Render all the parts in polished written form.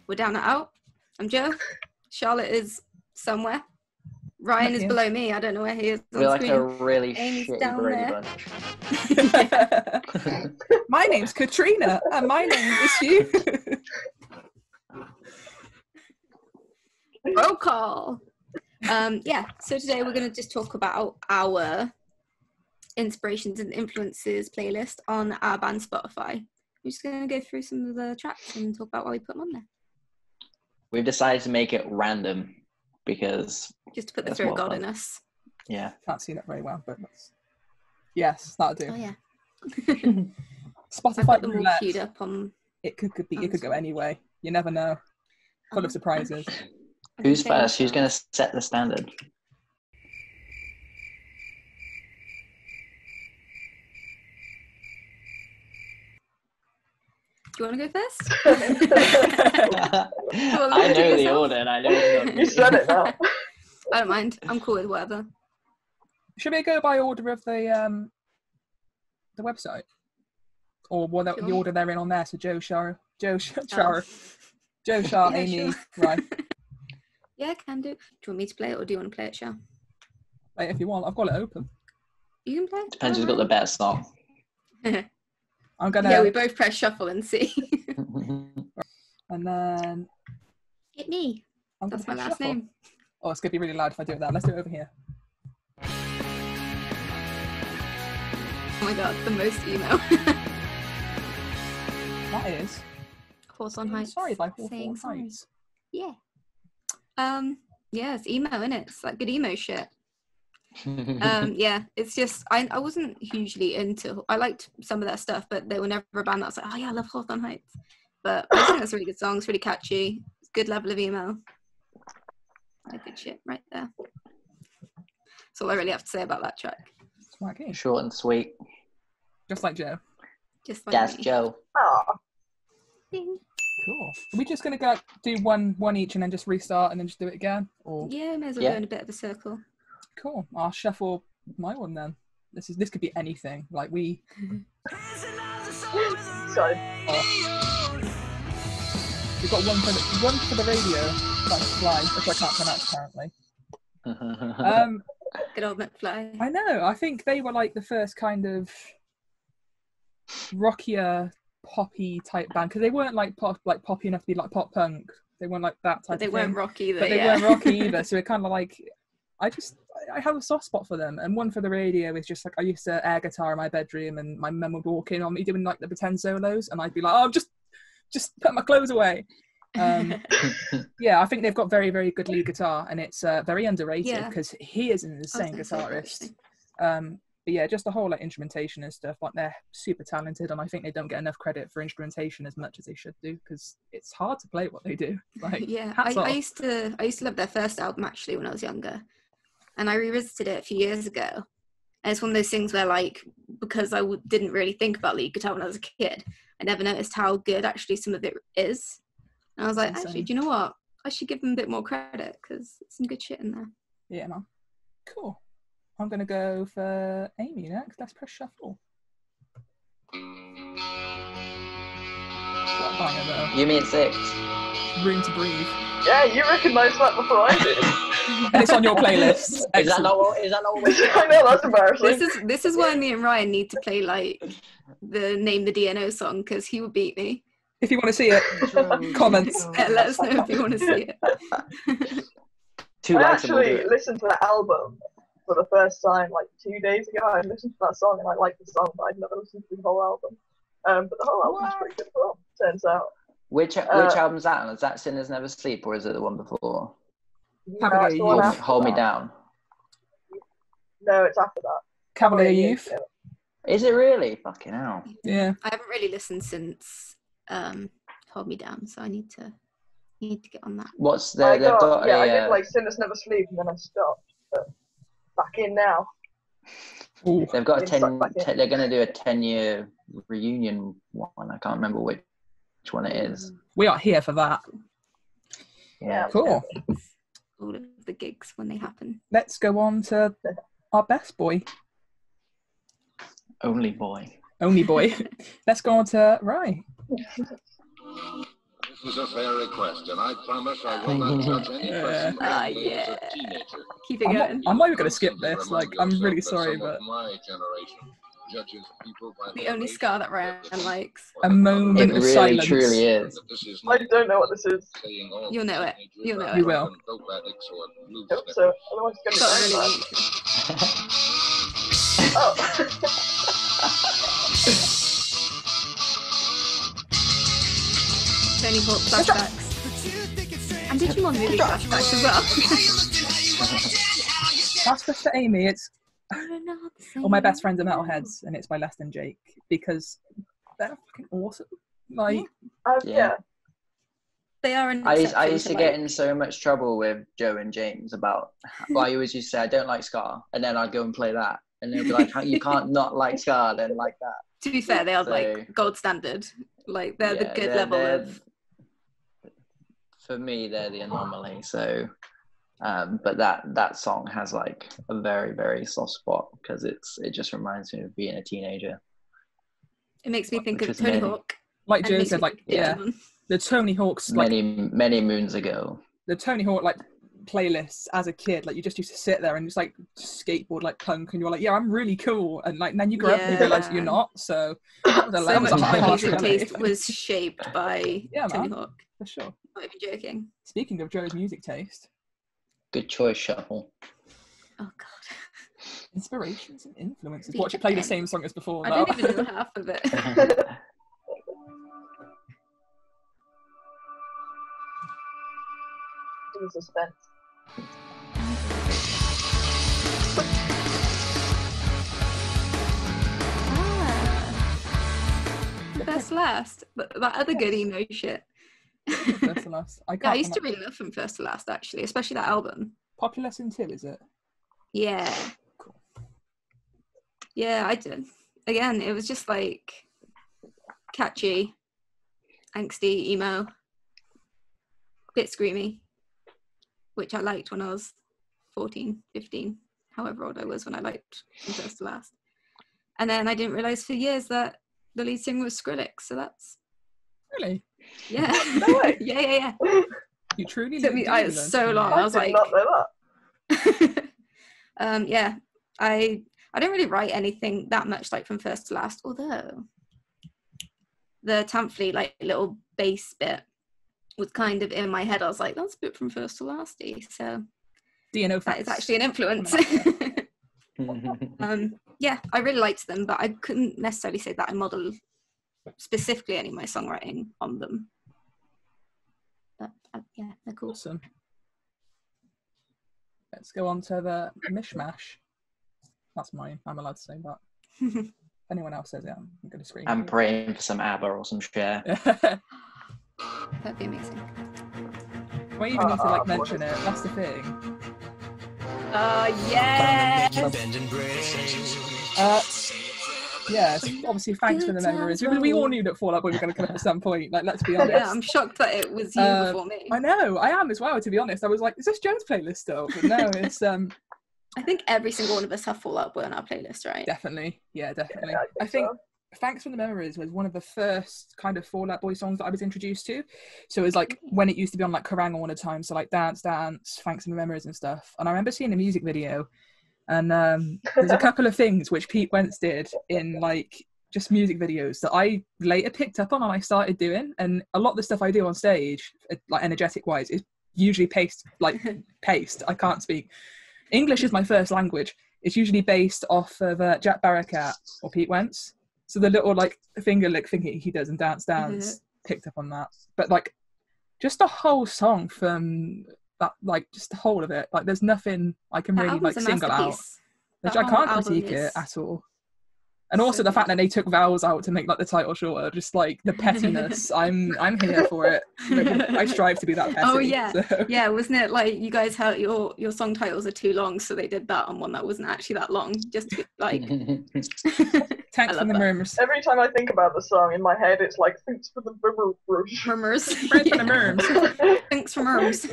We're down and out. I'm Joe. Charlotte is somewhere. Ryan is below me. I don't know where he is on We're screen. like a really Amy's shitty down Brady there. bunch. My name's Katrina, and my name is Hugh. Roll call. So today we're going to just talk about our inspirations and influences playlist on our band Spotify. We're just going to go through some of the tracks and talk about why we put them on there. We've decided to make it random because just to put the fear of God in us. Yeah. Can't see that very well, but yes, that'll do. Oh yeah. Spotify I've got them all roulette. queued up on. It could go anyway. You never know. Full of surprises. Who's first? Who's going to set the standard? Do you want to go first? I know the order, and I know you said it now. I don't mind. I'm cool with whatever. Should we go by order of the website, or what the order they're in on there? So Joe, Shar, Amy, sure. right? Yeah, can do. Do you want me to play it, or do you want to play it, Shar? Hey, if you want, I've got it open. You can play. Depends who's got the better song. I'm gonna. Yeah, we both press shuffle and see. And then. Hit me. That's my last name. Oh, it's gonna be really loud if I do it that. Let's do it over here. Oh my god, the most emo. That is. Horse on Heights. Sorry, by Horse Saying on sorry. Heights. Yeah. Yeah, it's emo, innit? It's like good emo shit. Yeah, it's just I wasn't hugely into. I liked some of their stuff, but they were never a band that I was like, oh yeah, I love Hawthorne Heights. But I think that's a really good song. It's really catchy. It's good level of emo. Good shit right there. That's all I really have to say about that track. Short and sweet. Just like Joe. Just like That's me. Joe. Ding. Cool. Are we just gonna go do one each and then just restart and then just do it again? Or Yeah, may as well go in a bit of a circle. Cool. I'll shuffle my one then. This could be anything. Like we. Sorry. We've got one for the radio. That's Fly, which I can't pronounce apparently. Good old McFly. I know. I think they were like the first kind of rockier, poppy type band because they weren't like poppy enough to be like pop punk. They weren't like that type. But they of weren't thing. rock either. But they weren't rocky either. So it kind of like I have a soft spot for them. And one for the radio is just like I used to air guitar in my bedroom, and my mum would walk in on me doing like the pretend solos, and I'd be like, oh, just put my clothes away. Yeah, I think they've got very, very good lead guitar, and it's very underrated because he is an insane guitarist. But yeah, just the whole like instrumentation and stuff, like they're super talented, and I think they don't get enough credit for instrumentation as much as they should do because it's hard to play what they do. Like, yeah, I used to love their first album actually when I was younger, and I revisited it a few years ago. And it's one of those things where like because I didn't really think about lead guitar when I was a kid, I never noticed how good actually some of it is. And I was like, actually, do you know what? I should give them a bit more credit because there's some good shit in there. Yeah, man. Cool. I'm going to go for Amy next. Let's press shuffle. You mean 6? Room to Breathe. Yeah, you recognised that before I did. And it's on your playlist. Is that not what I know, that's embarrassing. This is why me and Ryan need to play like the Name the DNO song because he would beat me. If you want to see it, comments. Let us know if you want to see it. I actually listened to that album for the first time like 2 days ago. I listened to that song and I liked the song, but I'd never listened to the whole album. But the whole album's pretty good as well, turns out. Which album's that on? Is that Sinners Never Sleep, or is it the one before? Hold Me Down. No, it's after that. Cavalier Youth. Is it really? Fucking hell. Yeah. I haven't really listened since Hold Me Down, so I need to get on that. What's the? I did like Sinners Never Sleep and then I stopped. But back in now. Ooh. They've got they're going to do a 10-year reunion one. I can't remember which one it is. We are here for that. Yeah. Cool. All of the gigs when they happen. Let's go on to our best boy. Only boy. Let's go on to Rye. This is a fair request, and I promise I will not judge any person only as a teenager. Keep it going. I'm not even going to skip this. Like, I'm really sorry, but my generation judges people by The only ska that Ryan likes. a moment It of really, silence. truly is. I don't know what this is. You'll know it. You'll know You it. will. Hope so. Otherwise, it's Got going to really be weak. Oh. Tony Hawk flashbacks. And Digimon movie flashbacks as well. That's just for Amy. It's all my best friends are metalheads, and it's by Less Than Jake because they're fucking awesome. Like, yeah. They are an I exception used to get in so much trouble with Joe and James about, well, I always used to say, I don't like ska, and then I'd go and play that, and they'd be like, you can't not like ska, then like that. To be fair, they are So, like gold standard. Like, they're the good level of... For me, they're the anomaly, so... but that song has like a very, very soft spot because it just reminds me of being a teenager. It makes me think of Tony Hawk. Like Joe said, like, the Tony Hawk's like many moons ago. The Tony Hawk like playlists as a kid, like you just used to sit there and just like skateboard like punk, and you're like, yeah, I'm really cool, and like then you grow up and you realise you're not. So much of my music taste was shaped by Tony Hawk. For sure. Not even joking. Speaking of Joe's music taste. Good choice, Shuttle. Oh God. Inspirations and influences. Watch it play the same song as before. I don't even know half of it. In suspense. First Last. That other good emo shit. First to Last. I used to really love From First to Last, actually, especially that album. Popular in 2, is it? Yeah. Cool. Yeah, I did. Again, it was just like catchy, angsty, emo, bit screamy, which I liked when I was 14, 15, however old I was when I liked From First to Last. And then I didn't realise for years that the lead singer was Skrillex, so that's... Really? Yeah. No way. yeah. You truly took me so long. I was like... not know that. Yeah, I don't really write anything that much like From First to Last, although the Tamfley like little bass bit was kind of in my head. I was like, that's a bit From First to Lasty, so DNO that is actually an influence. Yeah, I really liked them, but I couldn't necessarily say that I model specifically any of my songwriting on them. But yeah, they're cool. Awesome. Let's go on to the mishmash. That's mine. I'm allowed to say that. If anyone else says it, I'm going to scream. I'm praying for some ABBA or some Cher. That'd be amazing. We even need to like mention it. That's the thing. Yes! Yes, obviously, thanks for the memories. We all knew that Fall Out Boy were going to come up at some point. Like, let's be honest. Yeah, I'm shocked that it was you before me. I know, I am as well. To be honest, I was like, "Is this Joe's playlist still?" But no, it's I think every single one of us have Fall Out Boy on our playlist, right? Definitely, yeah, definitely. Yeah, I think Thanks for the Memories was one of the first kind of Fall Out Boy songs that I was introduced to. So it was like when it used to be on like Kerrang all the time, so like Dance Dance, Thanks for the Memories and stuff. And I remember seeing the music video, and there's a couple of things which Pete Wentz did in like just music videos that I later picked up on and I started doing. And a lot of the stuff I do on stage, like energetic wise, is usually paced. I can't speak. English is my first language. It's usually based off of Jack Barakat or Pete Wentz. So the little like finger lick thing he does in Dance Dance picked up on that. But like just the whole song from that, like just the whole of it, like there's nothing I can really like single out. Which I can't critique it at all. And also the fact that they took vowels out to make like the title shorter, just like the pettiness. I'm here for it. I strive to be that petty. Oh yeah, so. Yeah. Wasn't it like you guys heard your song titles are too long, so they did that on one that wasn't actually that long, just to be like. Thanks for the murmurs. Every time I think about the song in my head, it's like thanks for the murmurs. Thanks for the murmurs. Thanks for murmurs.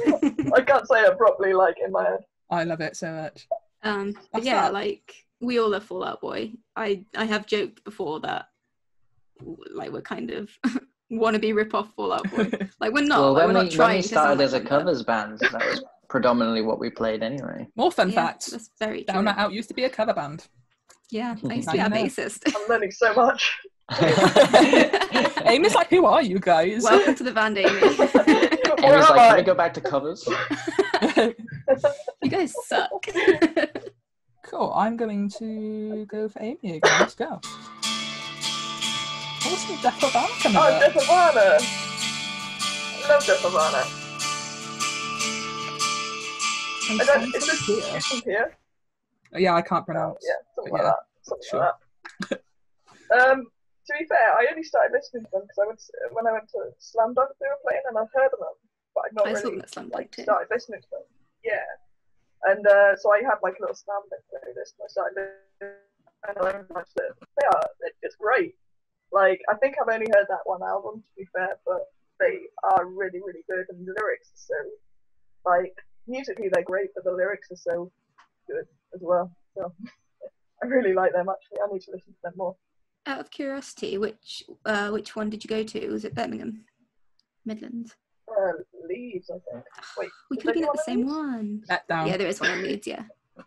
I can't say it properly, like in my head. I love it so much. But yeah, like we all love Fall Out Boy. I have joked before that like we're kind of wannabe rip-off Fall Out Boy. Like, we're not. Well, like, we're not when trying we to sound started like as a them, covers band, that was predominantly what we played anyway. More fun Yeah, facts. that's very true. Down That Out used to be a cover band. Yeah, I used Now to be you our know. bassist. I'm learning so much. Amy's like, who are you guys? Welcome to the band, Amy. Where Amy's am like, I? can we go back to covers? You guys suck. Cool, I'm going to go for Amy again. Let's go. Awesome, Death Havana coming Oh, up. Death Havana. I love Death Havana. And I don't, songs is from this Pierre. from here? Yeah, I can't pronounce. Yeah, something but like that. Something sure. like that. To be fair, I only started listening to them because when I went to Slam Dunk they were playing and I've heard of them, but I've not I saw really them at Slam Dunk too. started listening to them. Yeah. And so I had like a little Slam Dunk playlist and I started listening and I realized that they're just great. Like, I think I've only heard that one album, to be fair, but they are really, really good and the lyrics are so, like, musically they're great, but the lyrics are so good as well. So I really like them actually. I need to listen to them more. Out of curiosity, which one did you go to? Was it Birmingham? Midlands? Leeds, I think. Wait, We is could have been there at the one in same Leeds? one. Let down. Yeah, there is one in Leeds, yeah. Yeah,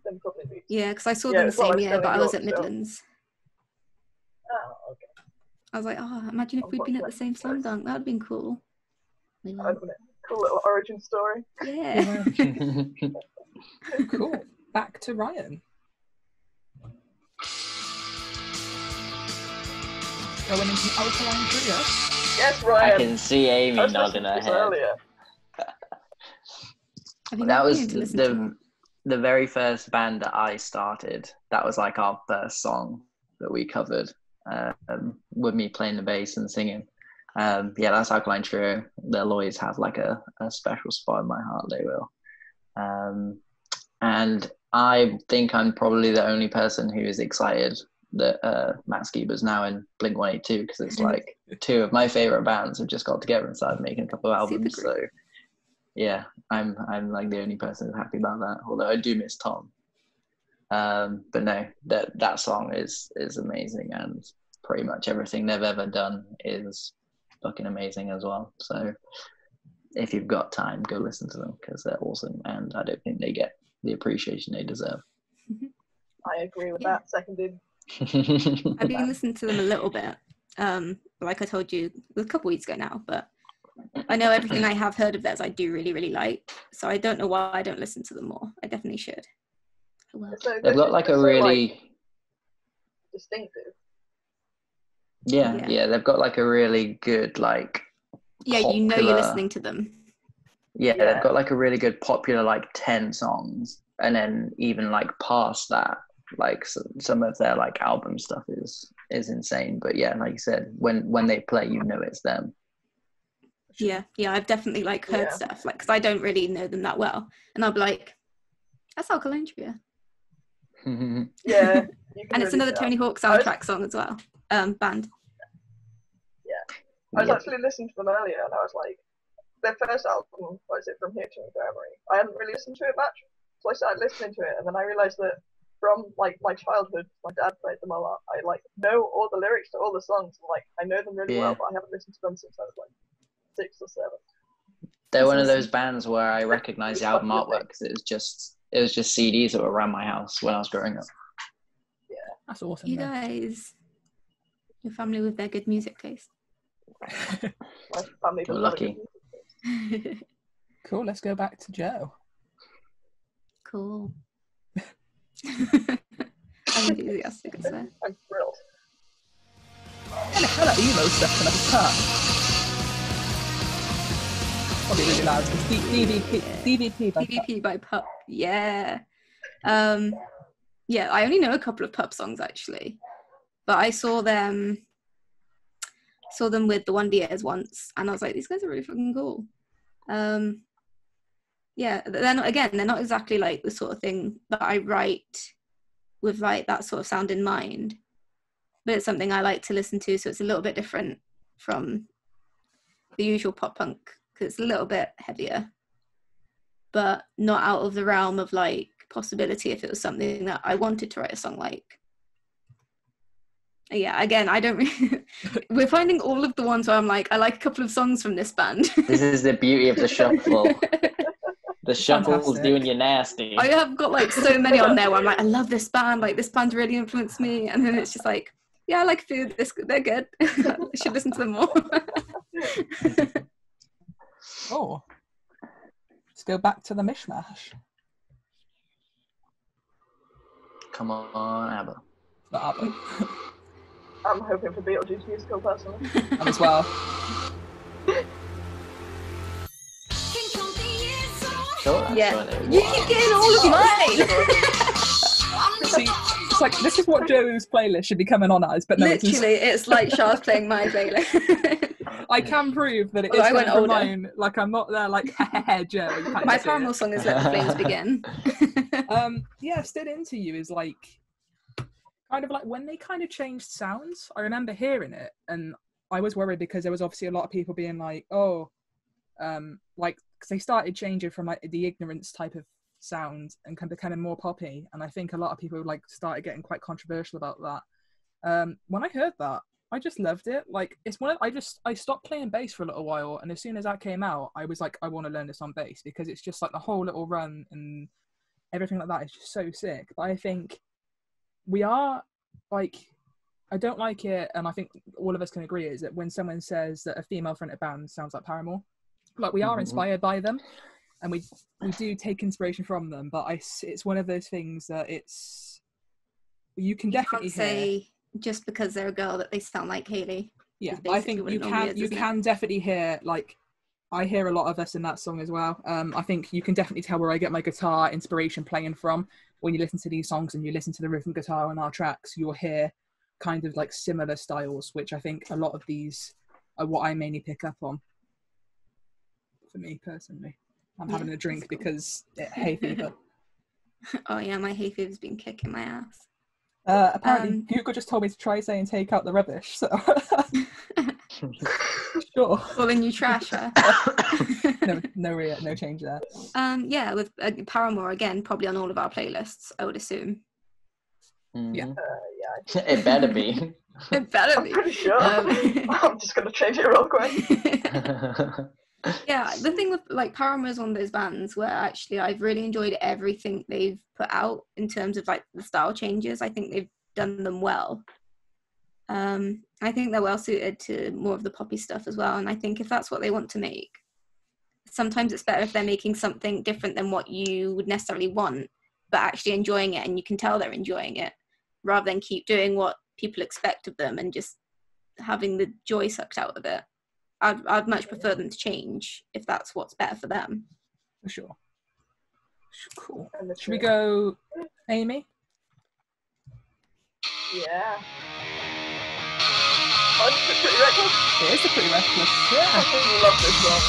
then probably Leeds. Yeah, because I saw Yeah, them the it's not same like year, but I Stony was at Brook, so- Midlands. Oh, okay. I was like, oh, imagine if we'd been at the same Slam Dunk. That would have been cool. We That weren't. would've been a cool little origin story. Yeah. Cool. Back to Ryan. Going into Alkaline Trio. Yes, I Ryan. can see I Amy was nodding listening to her this head. earlier. Have you That not was been to listen to them? the very first band that I started. That was like our first song that we covered with me playing the bass and singing. Yeah, that's Alkaline Trio. They'll always have like a special spot in my heart. They will. And I think I'm probably the only person who is excited that Matt Skiba's now in Blink-182 because it's like two of my favorite bands have just got together and started making a couple of albums. So yeah, I'm like the only person who's happy about that. Although I do miss Tom. But no, that song is amazing, and pretty much everything they've ever done is fucking amazing as well. So if you've got time, go listen to them because they're awesome, and I don't think they get the appreciation they deserve. I agree with that. Seconded. I've been listening to them a little bit. Like I told you a couple weeks ago now, but I know everything I have heard of theirs I do really, really like. So I don't know why I don't listen to them more. I definitely should. I will. So They've got like a really distinctive. Yeah, they've got like a really good like yeah, popular, you know you're listening to them. Yeah, they've got like a really good popular like 10 songs, and then even like past that, like some of their like album stuff is insane. But yeah, like you said, when they play, you know it's them. Yeah, I've definitely like heard stuff like because I don't really know them that well, and I'll be like, "That's Alkaline Trio." Yeah, and it's another Tony Hawk soundtrack song as well. Band. Yeah, I was actually listening to them earlier, and I was like, their first album, what is it, From Here to Infirmary? I hadn't really listened to it much, so I started listening to it, and then I realized that from like my childhood, my dad played them a lot. I like know all the lyrics to all the songs, and like I know them really well, but I haven't listened to them since I was like 6 or 7. They're one of those bands where I recognize the album artwork because it was just CDs that were around my house when I was growing up. Yeah, that's awesome. You guys, your family with their good music taste. My family You're lucky. Cool. Let's go back to Joe. Cool. I'm enthusiastic, I swear. I'm thrilled. And how that emo stuff can I probably really loud. It's DVP by Pup. Yeah. Yeah, I only know a couple of Pup songs actually, but I saw them with the One Diaz once, and I was like, these guys are really fucking cool. Yeah, they're not exactly like the sort of thing that I write with like that sort of sound in mind, but it's something I like to listen to, so it's a little bit different from the usual pop punk because it's a little bit heavier, but not out of the realm of like possibility if it was something that I wanted to write a song like. Yeah, again, I don't really... We're finding all of the ones where I'm like, I like a couple of songs from this band. This is the beauty of the shuffle. The shuffle's Fantastic. doing you nasty. I have got like so many on there where I'm like, I love this band, like this band really influenced me, and then it's just like, yeah, I like food, they're good. I should listen to them more. Oh, let's go back to the mishmash. Come on, ABBA. Not ABBA. I'm hoping for Beetlejuice musical personally. And as well. Sure, Yeah, sure they you will. keep getting all of mine. See, it's like, this is what Joe's playlist should be coming on as, but no, Literally, it's like Char's playing my playlist. I can prove that it Although is I went coming from older. mine. Like, I'm not there like, Joe. You can't My see Paramore it. song is Let the Flames Begin. Yeah, Stood Into You is like, kind of like when they kind of changed sounds. I remember hearing it, and I was worried because there was obviously a lot of people being like, oh, like, because they started changing from like the Ignorance type of sound and kind of becoming more poppy, and I think a lot of people like started getting quite controversial about that. When I heard that, I just loved it. Like, it's one of, I stopped playing bass for a little while, and as soon as that came out, I was like, I want to learn this on bass, because it's just like the whole little run and everything like that is just so sick. But I think we are like, I don't like it, and I think all of us can agree, is that when someone says that a female fronted band sounds like Paramore, like, we are inspired by them, and we do take inspiration from them, but it's one of those things that it's, you can definitely can't say just because they're a girl that they sound like Hayley. Yeah, Is I basically think what you it normally can is, isn't can definitely hear, like, I hear a lot of us in that song as well. I think you can definitely tell where I get my guitar inspiration playing from. When you listen to these songs and you listen to the rhythm guitar on our tracks, you'll hear kind of like similar styles, which I think a lot of these are what I mainly pick up on. For me personally, I'm having a drink cool. because hay fever. Oh yeah, my hay fever's been kicking my ass. Apparently, Google just told me to try saying "take out the rubbish." So, sure. Calling you trash, huh? No change there. Yeah, with Paramore again, probably on all of our playlists, I would assume. Yeah. Yeah. It better be. It better I'm be. pretty sure. I'm just gonna change it real quick. Yeah, the thing with like Paramore is one of those bands where actually I've really enjoyed everything they've put out in terms of like the style changes. I think they've done them well. I think they're well suited to more of the poppy stuff as well, and I think if that's what they want to make, sometimes it's better if they're making something different than what you would necessarily want, but actually enjoying it, and you can tell they're enjoying it, rather than keep doing what people expect of them and just having the joy sucked out of it. I'd much prefer them to change if that's what's better for them. For sure. Cool. Should we go, Amy? Yeah. Oh, it's Pretty Reckless. It is a Pretty Reckless. Yeah. I really love this song.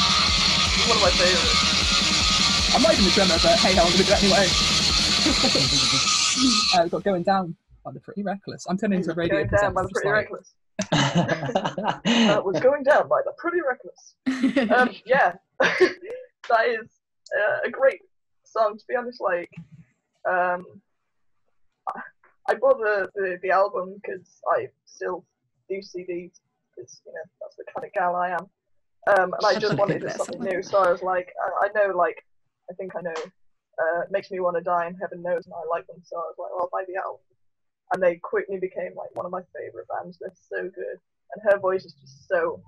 It's one of my favourites. I'm not even the drummer, but hey, I'm going to do it anyway. We've got Going Down by the Pretty Reckless. I'm turning into a radio Going Down by the Pretty Reckless. Was Going Down by the Pretty Reckless. Yeah, that is a great song. To be honest, like, I bought the album because I still do CDs, because that's the kind of gal I am. And I just wanted something new, so I was like, I know, like, I think I know. Makes Me Want to Die and Heaven Knows, and I like them, so I was like, well, I'll buy the album. And they quickly became like one of my favourite bands. They're so good, and her voice is just so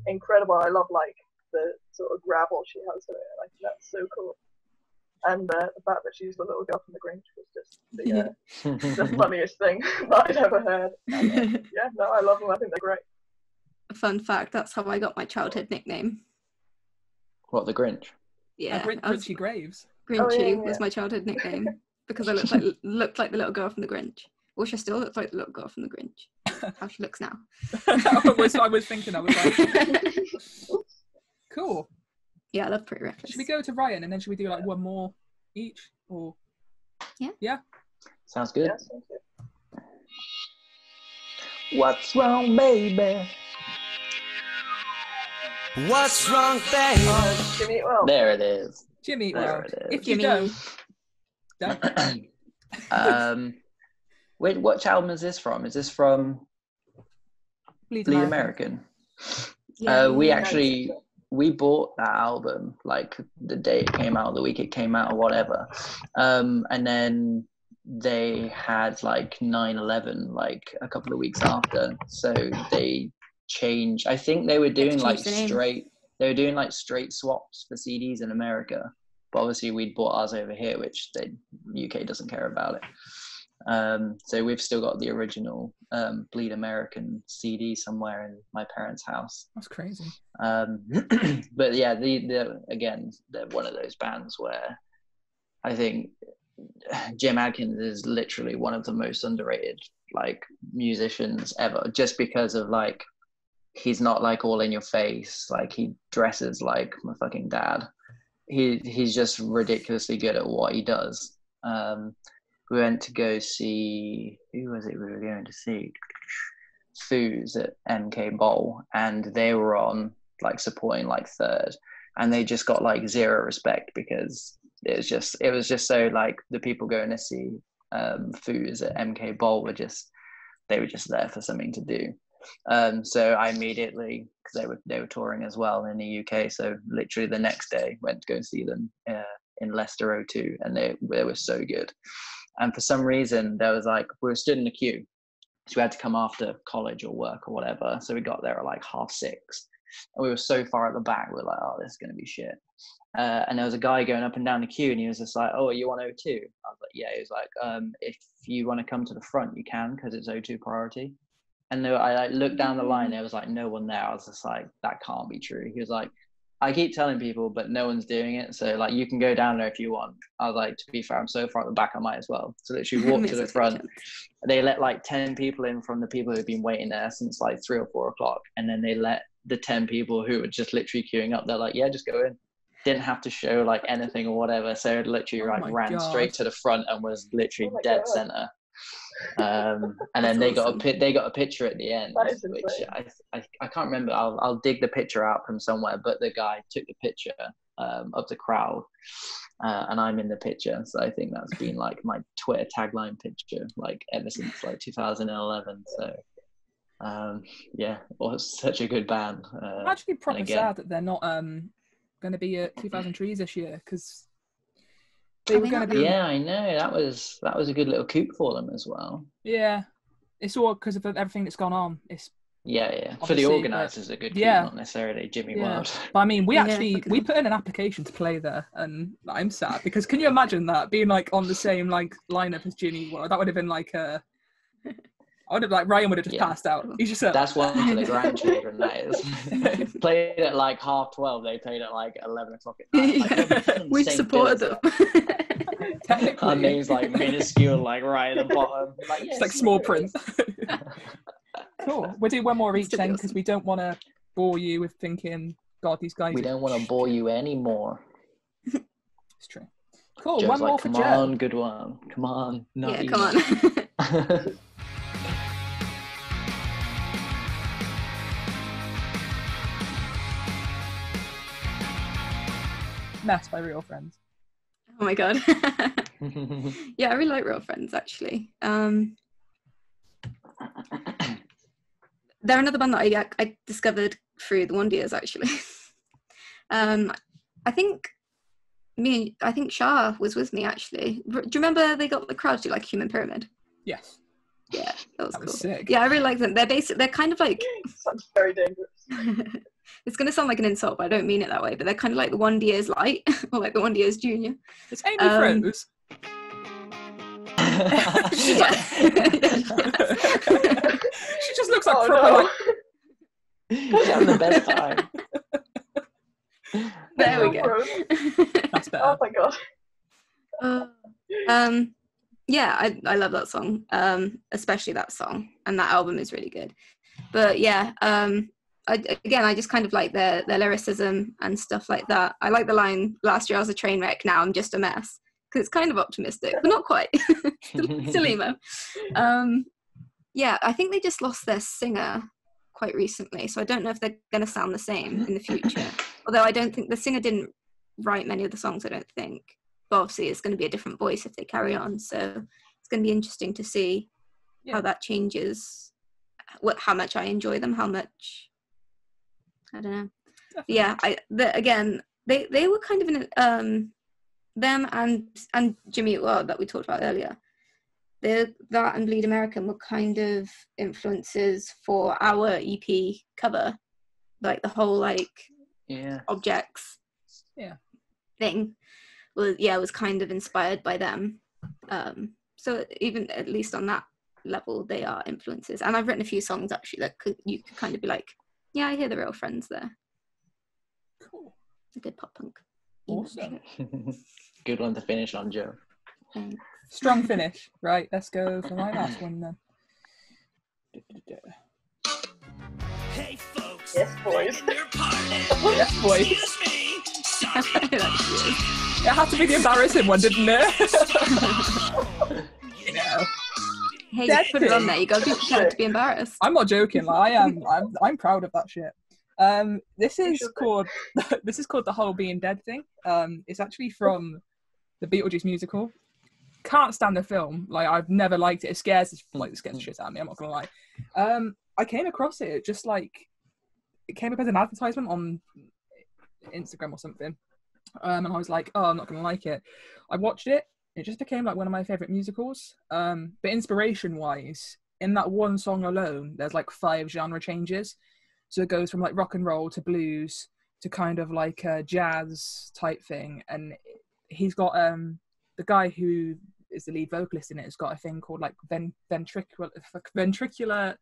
incredible. I love like the sort of gravel she has in it. Like, that's so cool. And the fact that she's the little girl from the Grinch was just the funniest thing that I'd ever heard. And, yeah, no, I love them. I think they're great. Fun fact, that's how I got my childhood nickname. What, the Grinch? Yeah, Grinchy Graves. Grinchy was my childhood nickname because I looked like the little girl from the Grinch. Wish I still looked like the little girl from the Grinch. How she looks now. I was thinking, I was like, cool. Yeah, I love Pretty Reckless. Should we go to Ryan and then should we do like one more each? Or yeah. Sounds good. Yeah, sounds good. What's wrong, baby? What's wrong, baby? Jimmy Eat Well. There it is. Jimmy Eat There Well. it is. If you Jimmy. don't. Wait, which album is this from? Is this from Bleed Bleed American. American. We bought that album like the day it came out, the week it came out, or whatever. And then they had like 9/11 like a couple of weeks after, so they changed. I think they were doing like straight swaps for CDs in America, but obviously we'd bought ours over here, which the UK doesn't care about it. So we've still got the original Bleed American CD somewhere in my parents' house. That's crazy. But yeah, they're one of those bands where I think Jim Atkins is literally one of the most underrated like musicians ever, just because of like he's not like all in your face, like he dresses like my fucking dad. He's just ridiculously good at what he does. We went to go see, who was it we were going to see? Foos at MK Bowl, and they were on like supporting like third, and they just got like zero respect because it was just so like the people going to see Foos at MK Bowl were just there for something to do. So I immediately, because they were touring as well in the UK, so literally the next day went to go see them in Leicester O2, and they were so good. And for some reason, there was like, we were stood in a queue. So we had to come after college or work or whatever. So we got there at like 6:30. And we were so far at the back, we were like, oh, this is going to be shit. And there was a guy going up and down the queue, and he was just like, oh, are you on O2? I was like, yeah. He was like, if you want to come to the front, you can, because it's O2 priority. And I like, looked down the line, there was like no one there. I was just like, that can't be true. He was like, I keep telling people, but no one's doing it. So like, you can go down there if you want. I was like, to be fair, I'm so far at the back, I might as well. So literally walked to the front. They let like 10 people in from the people who've been waiting there since like 3 or 4 o'clock. And then they let the 10 people who were just literally queuing up. They're like, yeah, just go in. Didn't have to show like anything or whatever. So it literally ran straight to the front and was literally dead center. And then they got a picture at the end, which I can't remember. I'll dig the picture out from somewhere, but the guy took the picture of the crowd, and I'm in the picture. So I think that's been like my Twitter tagline picture like ever since like 2011. So yeah, it was such a good band. I'm actually proper sad that they're not going to be at 2000 Trees this year, because they were going to be. Yeah, I know. That was a good little coup for them as well. Yeah, it's all because of everything that's gone on. It's for the organisers, a good coup, not necessarily Jimmy Wild. But I mean, we put in an application to play there, and I'm sad because can you imagine that being like on the same like lineup as Jimmy Wild? That would have been like a. I would have like Ryan would have just passed out. He's just that's one for the grandchildren. That is played at like 12:30. They played at like 11 o'clock at night. Like, we supported them. Our name's like minuscule, like right at the bottom. Like, it's like small print. Cool. We'll do one more each then, because we don't want to bore you with thinking, God, these guys. We don't want to bore you anymore. It's true. Cool. Joe's one more like, for Joe. Come on, good one. Come on. Come on. Mess by Real Friends. Oh my god. Yeah, I really like Real Friends actually. They're another band that I discovered through the Wonder Years actually. I think Shah was with me actually. Do you remember they got the crowd to do like Human Pyramid? Yes. Yeah, that was cool. Sick. Yeah, I really like them. They're kind of like. Sounds very dangerous. It's going to sound like an insult, but I don't mean it that way. But they're kind of like the Wonder Years Light, or like the Wonder Years Junior. It's Amy Rose. She just looks like proper. She's having the best time. There we go. That's better. Oh my god. Yeah, I love that song, especially that song, and that album is really good. But yeah, I just kind of like their lyricism and stuff like that. I like the line, last year I was a train wreck, now I'm just a mess, because it's kind of optimistic, but not quite. Still emo. Yeah, I think they just lost their singer quite recently, so I don't know if they're going to sound the same in the future. Although I don't think the singer didn't write many of the songs, I don't think. But obviously it's going to be a different voice if they carry on, so it's going to be interesting to see how that changes how much I enjoy them, how much I don't know. Yeah, again, they were kind of in them and Jimmy that we talked about earlier. That and Bleed American were kind of influences for our EP cover, like the whole objects thing was kind of inspired by them. So even at least on that level, they are influences. And I've written a few songs actually that you could kind of be like, yeah, I hear the real friends there. Cool. A good pop punk. Awesome. Good one to finish on, Joe. Thanks. Strong finish. Right, let's go for my last one then. Hey folks, Yes, boys. Yes, boys. It had to be the embarrassing one, didn't it? You know. Hey, you put it on there. You got to be prepared to be embarrassed. I'm not joking. Like, I am. I'm proud of that shit. This is called The Whole Being Dead Thing. It's actually from the Beetlejuice musical. Can't stand the film. Like, I've never liked it. It scares the shit out of me. I'm not gonna lie. I came across it just like it came up as an advertisement on Instagram or something, and I was like, oh, I'm not gonna like it. I watched it. It just became like one of my favorite musicals. But inspiration wise, in that one song alone, there's like 5 genre changes. So it goes from like rock and roll to blues to kind of like a jazz type thing. And he's got the guy who is the lead vocalist in it has got a thing called like ventricular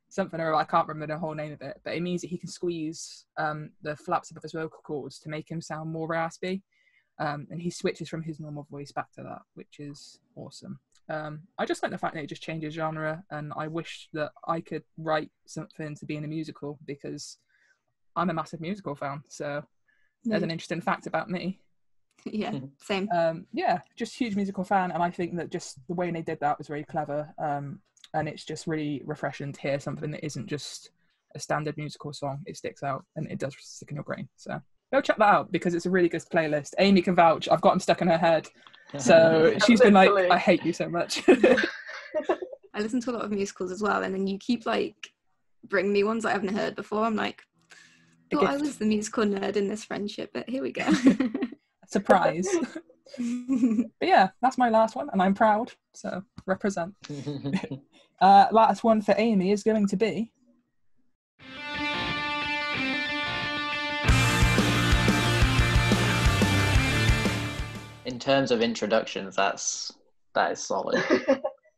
something, or I can't remember the whole name of it, but it means that he can squeeze the flaps above his vocal cords to make him sound more raspy. And he switches from his normal voice back to that, which is awesome. I just like the fact that it just changes genre, and I wish that I could write something to be in a musical because I'm a massive musical fan. So there's an interesting fact about me. Yeah, same. Just huge musical fan, and I think that just the way they did that was very clever. And it's just really refreshing to hear something that isn't just a standard musical song. It sticks out and it does stick in your brain. So go check that out because it's a really good playlist. Amy can vouch. I've got them stuck in her head. So she's been like, I hate you so much. I listen to a lot of musicals as well, and then you keep like bringing me ones I haven't heard before. I'm like, thought I was the musical nerd in this friendship, but here we go. Surprise. But yeah, that's my last one, and I'm proud. So represent. Last one for Amy is going to be in terms of introductions, that is solid.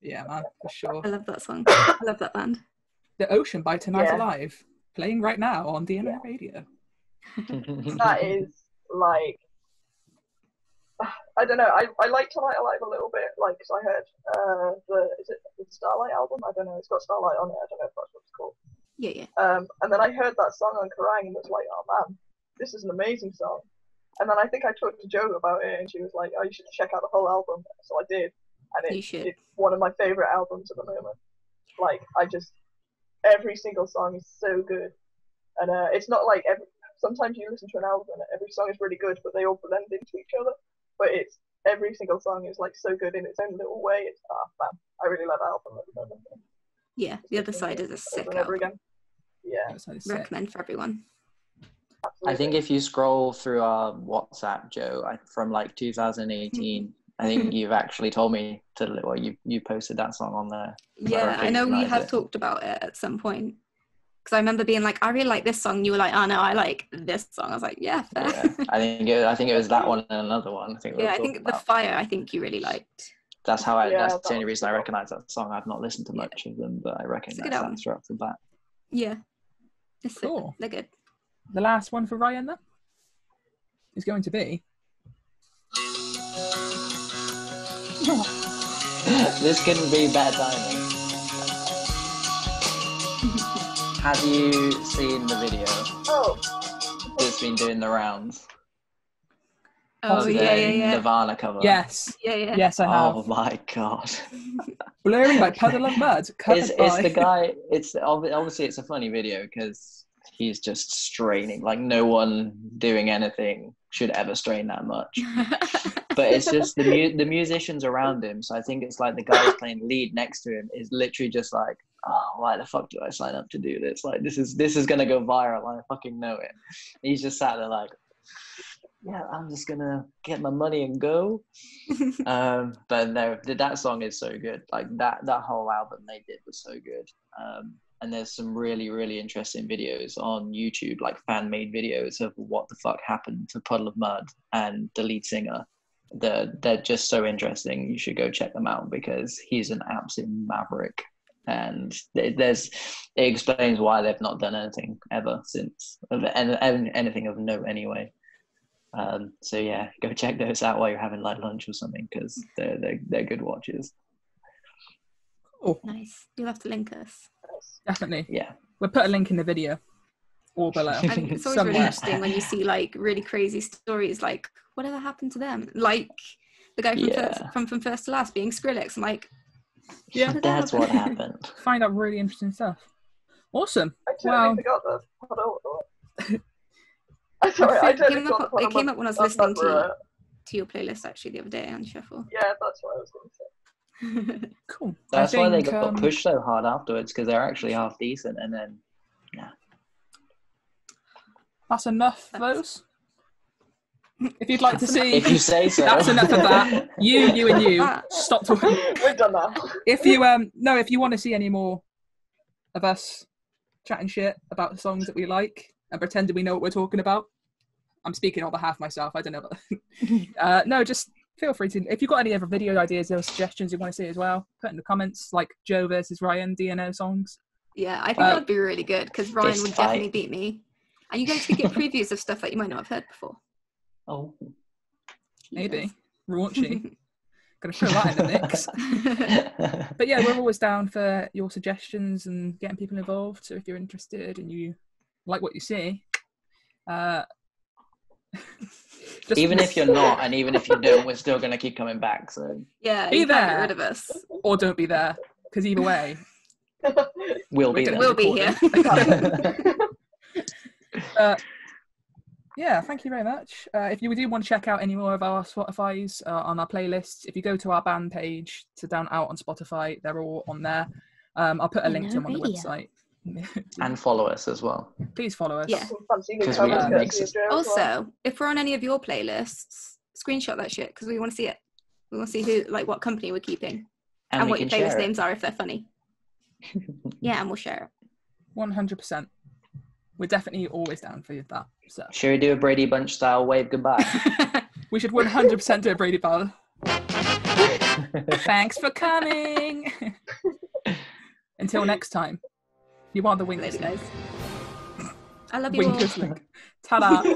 Yeah, man, for sure. I love that song. I love that band. The Ocean by Tonight Alive, playing right now on DNO Radio. That is like, I don't know. I like Tonight Alive a little bit, like, because I heard the Starlight album? I don't know. It's got Starlight on it. I don't know if that's what it's called. Yeah. And then I heard that song on Kerrang and was like, oh man, this is an amazing song. And then I think I talked to Jo about it, and she was like, oh, you should check out the whole album. So I did, and it's one of my favorite albums at the moment. Like, every single song is so good, and it's not like sometimes you listen to an album and every song is really good, but they all blend into each other. But every single song is like so good in its own little way. It's man, I really love that album at the moment. Yeah, The Other Side is a sick album. Again. Yeah, recommend for everyone. Absolutely. I think if you scroll through our WhatsApp, Joe, from like 2018, I think you've actually told me you posted that song on there. Yeah, I know we have talked about it at some point. Because I remember being like, I really like this song. You were like, oh no, I like this song. I was like, yeah, fair. Yeah. I think it was that one and another one. I think The Fire, I think you really liked. That's how that's the only reason I recognise that song. I've not listened to much of them, but I recognise that straight off the bat. Yeah. It's cool. They're good. The last one for Ryan then is going to be this couldn't be bad timing. Have you seen the video? Oh. That's been doing the rounds. Oh, yeah. Nirvana cover. Yes. Yeah. Yes, I have. Oh my god. Blurry like Puddle of Mud. It's the guy. It's obviously it's a funny video because he's just straining. Like no one doing anything should ever strain that much. But it's just the musicians around him. So I think it's like the guy playing lead next to him is literally just like, oh, why the fuck did I sign up to do this? Like, this is gonna go viral. I fucking know it. He's just sat there like, yeah, I'm just gonna get my money and go. But no, that song is so good. Like that whole album they did was so good. And there's some really, really interesting videos on YouTube, like fan-made videos of what the fuck happened to Puddle of Mud and the lead singer. They're just so interesting. You should go check them out because he's an absolute maverick. And it explains why they've not done anything ever since, anything of note anyway. So yeah, go check those out while you're having like lunch or something because they're good watches. Oh, nice. You'll have to link us. Definitely. Yeah. We'll put a link in the video or below. I think it's always really interesting when you see like really crazy stories like whatever happened to them. Like the guy from First to Last being Skrillex. I'm like, yeah, that's what happened. Find out really interesting stuff. Awesome. I totally forgot that. Sorry, I totally forgot it came up when I was listening to your playlist actually the other day on Shuffle. Yeah, that's what I was going to say. Cool. That's why they got pushed so hard afterwards because they're actually half decent, and then that's enough of those. If you'd like to see, if you say so, that's enough of that. You and you stop talking. We've done that. If you want to see any more of us chatting shit about the songs that we like and pretending we know what we're talking about, I'm speaking on behalf of myself. I don't know. No, just feel free to. If you've got any other video ideas or suggestions you want to see as well, put in the comments. Like Joe versus Ryan DNO songs. Yeah, I think that would be really good because Ryan would definitely beat me, and you guys could get previews of stuff that you might not have heard before. Oh, maybe raunchy. Gonna throw that in the mix. But yeah, we're always down for your suggestions and getting people involved. So if you're interested and you like what you see, even if you're not, and even if you don't, we're still gonna keep coming back. So yeah, be you there, can't get rid of us, or don't be there, because either way, we'll be there. We'll be here. Yeah, thank you very much. If you do want to check out any more of our Spotify's on our playlists, if you go to our band page to down out on Spotify, they're all on there. I'll put a link to them on the website. And follow us as well. Please follow us. Yeah. Also, if we're on any of your playlists, screenshot that shit because we want to see it. We want to see who, like, what company we're keeping and what your playlist names are if they're funny. Yeah, and we'll share it. 100%. We're definitely always down for that. So. Should we do a Brady Bunch style wave goodbye? We should 100% do a Brady Bunch. Thanks for coming. Until next time. You are the Winkers, guys. I love you all. Ta-da.